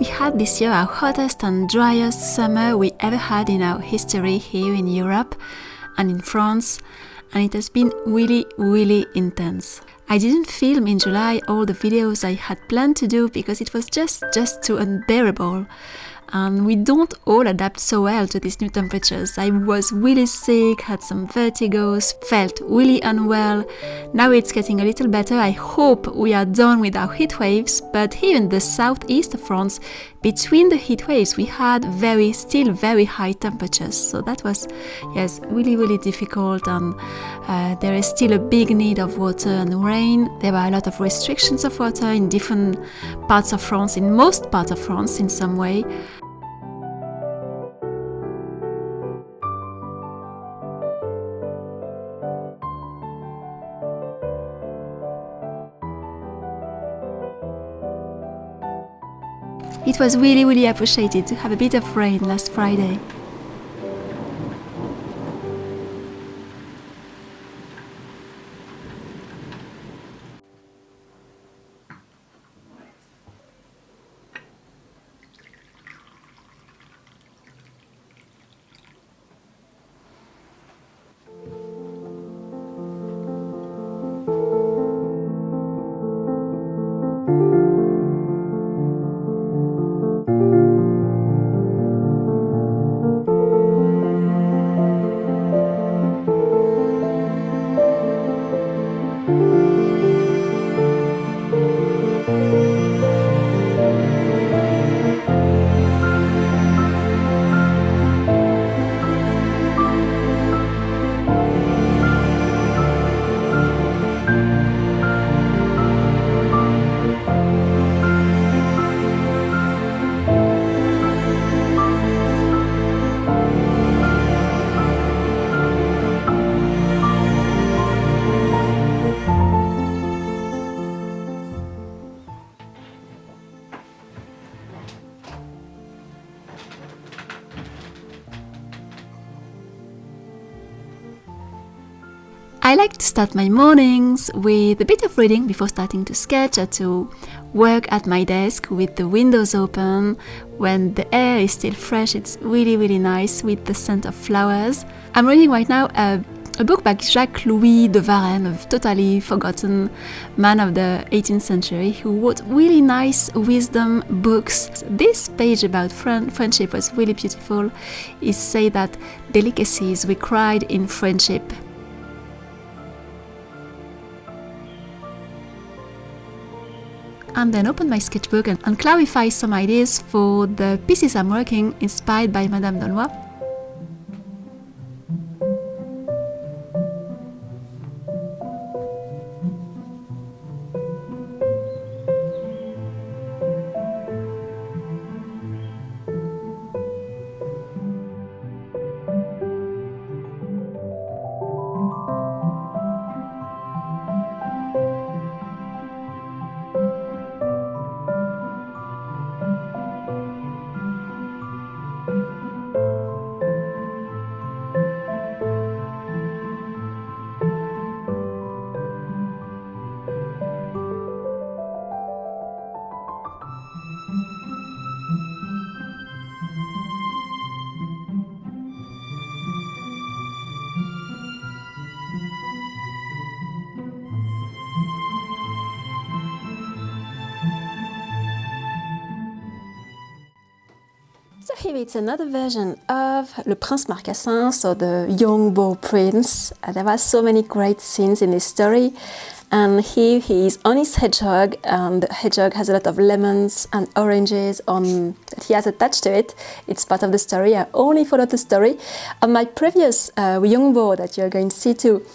We had this year our hottest and driest summer we ever had in our history here in Europe and in France, and it has been really, really intense. I didn't film in July all the videos I had planned to do because it was just too unbearable. And we don't all adapt so well to these new temperatures. I was really sick, had some vertigos, felt really unwell. Now it's getting a little better. I hope we are done with our heat waves, but here in the southeast of France, between the heat waves, we had still very high temperatures. So that was, yes, really, really difficult. And there is still a big need of water and rain. There are a lot of restrictions of water in different parts of France, in most parts of France in some way. It was really, really appreciated to have a bit of rain last Friday. I like to start my mornings with a bit of reading before starting to sketch or to work at my desk with the windows open. When the air is still fresh, it's really, really nice with the scent of flowers. I'm reading right now a book by Jacques-Louis de Varenne, a totally forgotten man of the 18th century who wrote really nice wisdom books. This page about friendship was really beautiful. It says that delicacy is required in friendship. And then open my sketchbook and clarify some ideas for the pieces I'm working, inspired by Madame d'Aulnoy. So here it's another version of Le Prince Marcassin, so the young boy prince. There are so many great scenes in this story. And here he is on his hedgehog, and the hedgehog has a lot of lemons and oranges that he has attached to it. It's part of the story. I only followed the story. On my previous young boy that you're going to see too,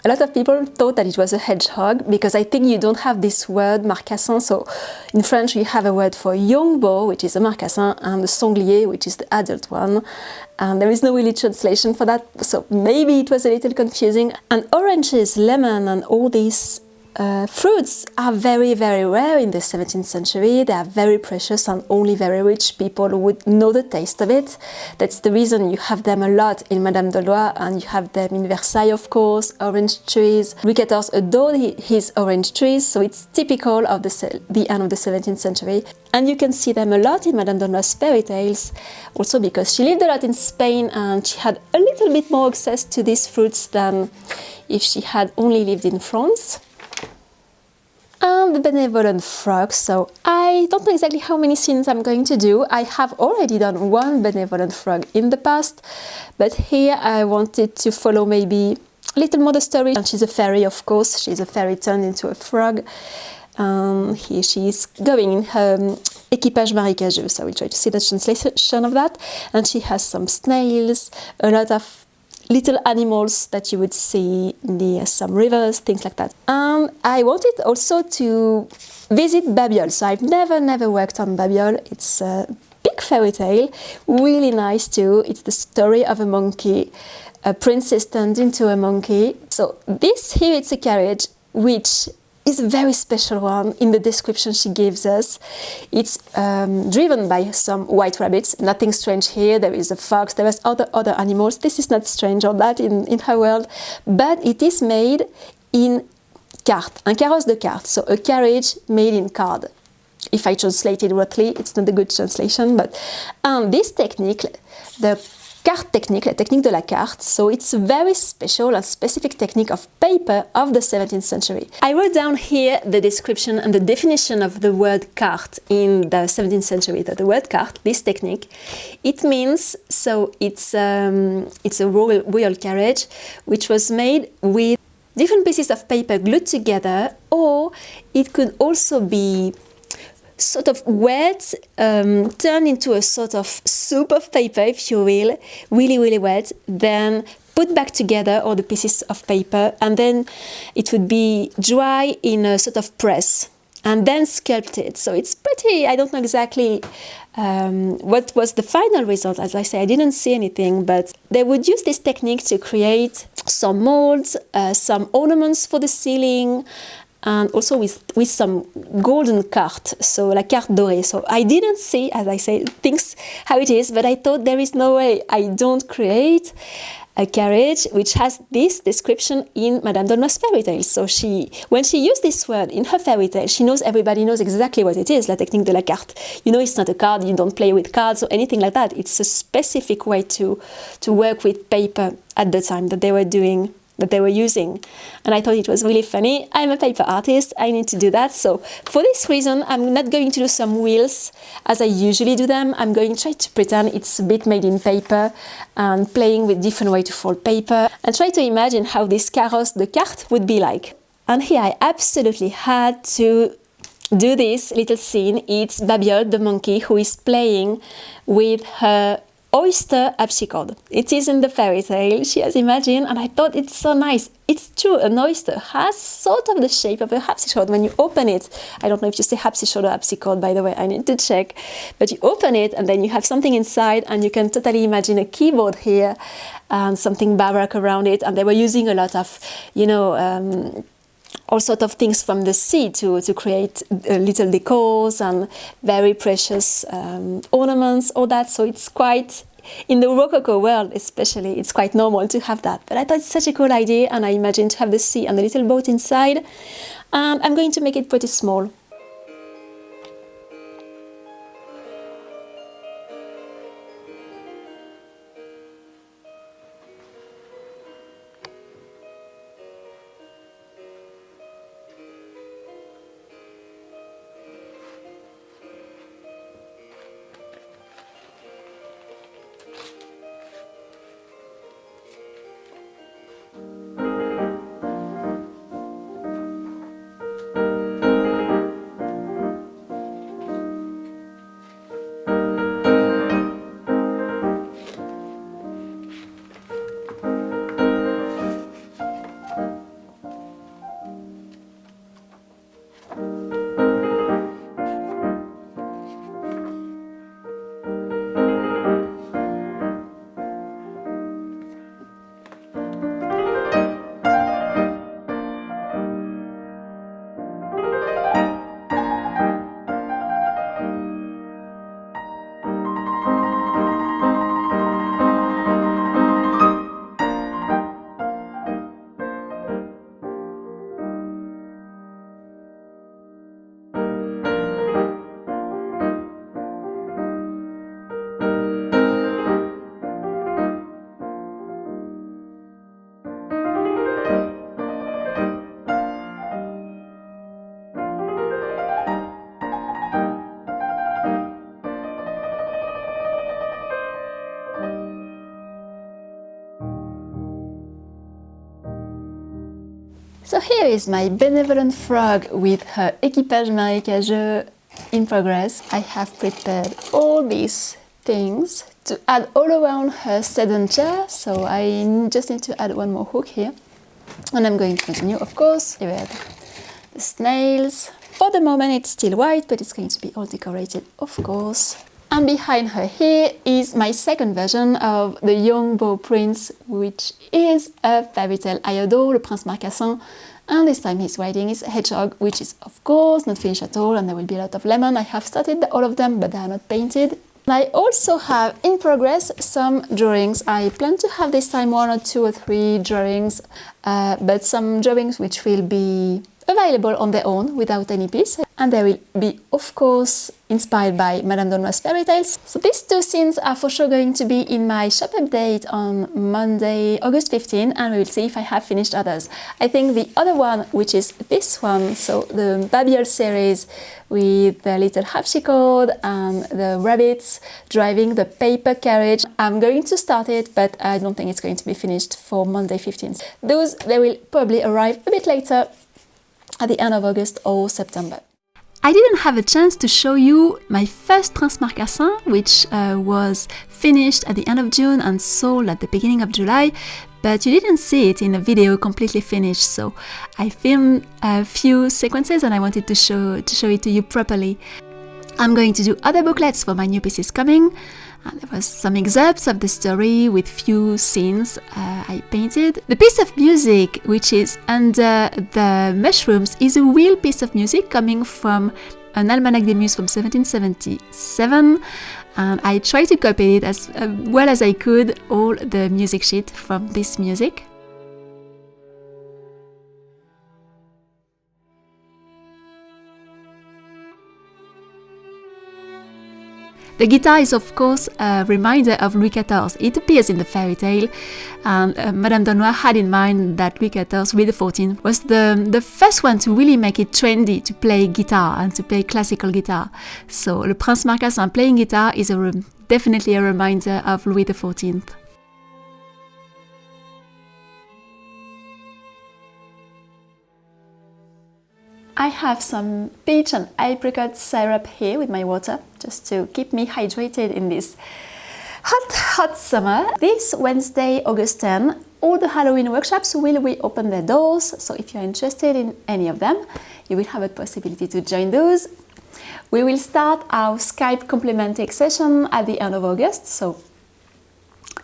a lot of people thought that it was a hedgehog because I think you don't have this word marcassin. So in French we have a word for young boar, which is a marcassin, and the sanglier, which is the adult one. And there is no really translation for that, so maybe it was a little confusing. And oranges, lemon, and all these Fruits are very, very rare in the 17th century. They are very precious and only very rich people would know the taste of it. That's the reason you have them a lot in Madame d'Aulnoy, and you have them in Versailles, of course, orange trees. Louis XIV adored his orange trees, so it's typical of the end of the 17th century. And you can see them a lot in Madame d'Aulnoy's fairy tales, also because she lived a lot in Spain and she had a little bit more access to these fruits than if she had only lived in France. And the Benevolent Frog, so I don't know exactly how many scenes I'm going to do. I have already done one Benevolent Frog in the past, but here I wanted to follow maybe a little more the story. And she's a fairy, of course. She's a fairy turned into a frog. Here she is going in her équipage marécageux, so we'll try to see the translation of that. And she has some snails, a lot of little animals that you would see near some rivers, things like that. And I wanted also to visit Babiole. So I've never worked on Babiole. It's a big fairy tale, really nice too. It's the story of a monkey. A princess turned into a monkey. So this here, it's a carriage which is a very special one. In the description she gives us, it's driven by some white rabbits. Nothing strange here. There is a fox, there is other animals. This is not strange or that in her world, but it is made in carte, un carrosse de carte, so a carriage made in card. If I translate it roughly, it's not a good translation, but this technique, the carte technique, la technique de la carte, so it's a very special and specific technique of paper of the 17th century. I wrote down here the description and the definition of the word carte in the 17th century. That the word carte, this technique, it means, so it's a royal carriage which was made with different pieces of paper glued together, or it could also be sort of wet, turned into a sort of soup of paper, if you will, really wet, then put back together all the pieces of paper, and then it would be dry in a sort of press, and then sculpted. So it's pretty, I don't know exactly what was the final result. As I say, I didn't see anything, but they would use this technique to create some molds, some ornaments for the ceiling, and also with some golden carte, so la carte dorée. So I didn't see, as I say, things how it is, but I thought there is no way I don't create a carriage which has this description in Madame d'Aulnoy's fairy tale. So when she used this word in her fairy tale, everybody knows exactly what it is, la technique de la carte. You know, it's not a card, you don't play with cards or anything like that. It's a specific way to work with paper at the time that they were using. And I thought it was really funny. I'm a paper artist, I need to do that. So for this reason, I'm not going to do some wheels as I usually do them. I'm going to try to pretend it's a bit made in paper and playing with different ways to fold paper and try to imagine how this carrosse de carte would be like. And here I absolutely had to do this little scene. It's Babiole, the monkey, who is playing with her oyster harpsichord. It is in the fairy tale she has imagined, and I thought it's so nice. It's true, an oyster has sort of the shape of a harpsichord when you open it. I don't know if you say harpsichord or harpsichord, by the way, I need to check. But you open it and then you have something inside, and you can totally imagine a keyboard here and something baroque around it. And they were using a lot of, all sorts of things from the sea to create little decors and very precious ornaments, all that. So it's quite, in the Rococo world especially, it's quite normal to have that. But I thought it's such a cool idea, and I imagined to have the sea and the little boat inside. And I'm going to make it pretty small. here is my Benevolent Frog with her équipage marécageux in progress. I have prepared all these things to add all around her sedan chair, so I just need to add one more hook here. And I'm going to continue, of course, with the snails. For the moment it's still white, but it's going to be all decorated, of course. And behind her here is my second version of the young beau prince, which is a fairy tale I adore, le Prince Marcassin. And this time he's riding his hedgehog, which is of course not finished at all, and there will be a lot of lemon. I have started all of them, but they are not painted. I also have in progress some drawings. I plan to have this time 1 or 2 or 3 drawings, but some drawings which will be available on their own without any piece, and they will be of course inspired by Madame d'Aulnoy's fairy tales. So these 2 scenes are for sure going to be in my shop update on Monday, August 15, and we will see if I have finished others. I think the other one, which is this one, so the Babiole series with the little harpsichord and the rabbits driving the paper carriage, I'm going to start it, but I don't think it's going to be finished for Monday 15th. Those, they will probably arrive a bit later at the end of August or September. I didn't have a chance to show you my first Prince Marcassin, which was finished at the end of June and sold at the beginning of July, but you didn't see it in a video completely finished, so I filmed a few sequences and I wanted to show it to you properly. I'm going to do other booklets for my new pieces coming. There was some excerpts of the story with few scenes I painted. The piece of music, which is under the mushrooms, is a real piece of music coming from an Almanach des Muses from 1777. And I tried to copy it as well as I could, all the music sheet from this music. The guitar is of course a reminder of Louis XIV. It appears in the fairy tale, and Madame d'Aulnoy had in mind that Louis XIV, Louis XIV, was the first one to really make it trendy to play guitar and to play classical guitar. So Le Prince Marcassin playing guitar is definitely a reminder of Louis XIV. I have some peach and apricot syrup here with my water, just to keep me hydrated in this hot summer. This Wednesday, August 10, all the Halloween workshops will reopen their doors, so if you're interested in any of them, you will have a possibility to join those. We will start our Skype complimenting session at the end of August, so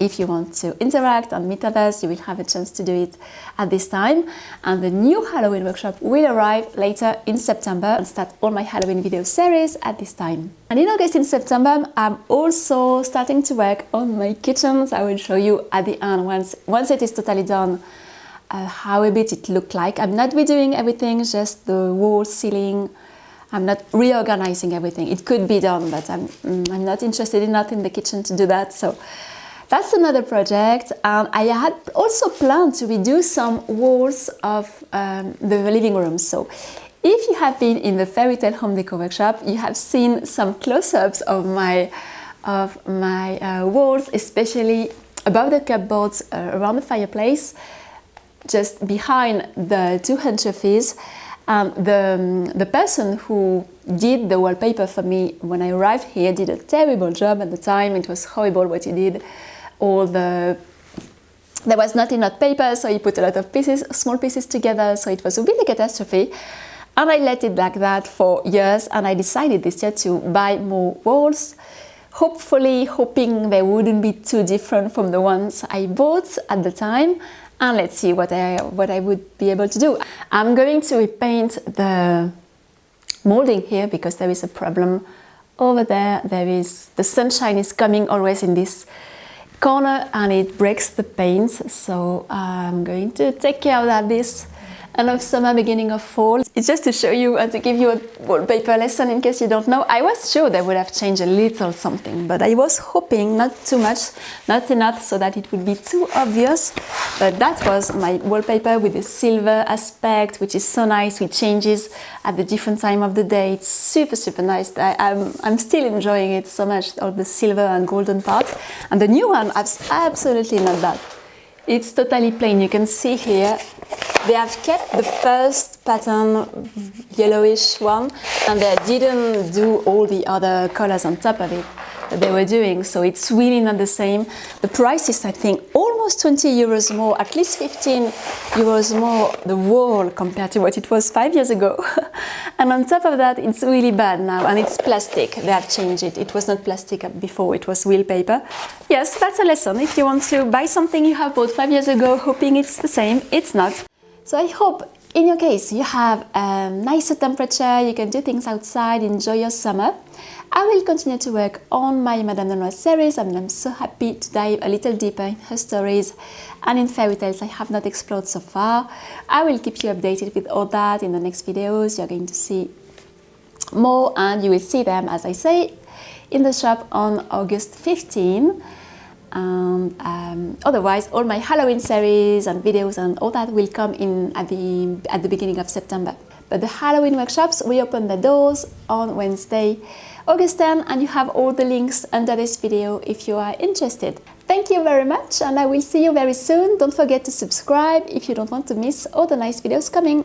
if you want to interact and meet others, you will have a chance to do it at this time. And the new Halloween workshop will arrive later in September and start all my Halloween video series at this time. And in August and September, I'm also starting to work on my kitchens. I will show you at the end, once it is totally done, how a bit it looked like. I'm not redoing everything, just the wall, ceiling. I'm not reorganizing everything. It could be done, but I'm not interested enough in the kitchen to do that. So that's another project, and I had also planned to redo some walls of the living room. So if you have been in the Fairy Tale Home Decor workshop, you have seen some close-ups of my walls, especially above the cupboards around the fireplace, just behind the 2 anchovies. The person who did the wallpaper for me when I arrived here did a terrible job at the time. It was horrible what he did. There was not enough paper, so he put a lot of pieces, small pieces together, so it was a really catastrophe. And I let it like that for years, and I decided this year to buy more walls, hoping they wouldn't be too different from the ones I bought at the time. And let's see what I would be able to do. I'm going to repaint the molding here because there is a problem over there. The sunshine is coming always in this corner and it breaks the paint, so I'm going to take care of that this end of summer, beginning of fall. It's just to show you and to give you a wallpaper lesson in case you don't know. I was sure they would have changed a little something, but I was hoping not too much, not enough so that it would be too obvious. But that was my wallpaper with the silver aspect, which is so nice, which changes at the different time of the day. It's super nice. I'm still enjoying it so much, all the silver and golden part. And the new one is absolutely not bad. It's totally plain. You can see here they have kept the first pattern, yellowish one, and they didn't do all the other colors on top of it that they were doing, so it's really not the same. The price is, I think, almost 20 euros more, at least 15 euros more the wall compared to what it was 5 years ago. And on top of that, it's really bad now, and it's plastic. They have changed it. It was not plastic before, it was wheel paper. Yes, that's a lesson. If you want to buy something you have bought 5 years ago hoping it's the same, it's not. So I hope in your case you have a nicer temperature, you can do things outside, enjoy your summer. I will continue to work on my Madame Noir series, and I'm so happy to dive a little deeper in her stories and in fairy tales I have not explored so far. I will keep you updated with all that in the next videos. You're going to see more, and you will see them, as I say, in the shop on August 15. And otherwise, all my Halloween series and videos and all that will come in at the beginning of September. But the Halloween workshops reopen the doors on Wednesday, August 10, and you have all the links under this video if you are interested. Thank you very much, and I will see you very soon. Don't forget to subscribe if you don't want to miss all the nice videos coming.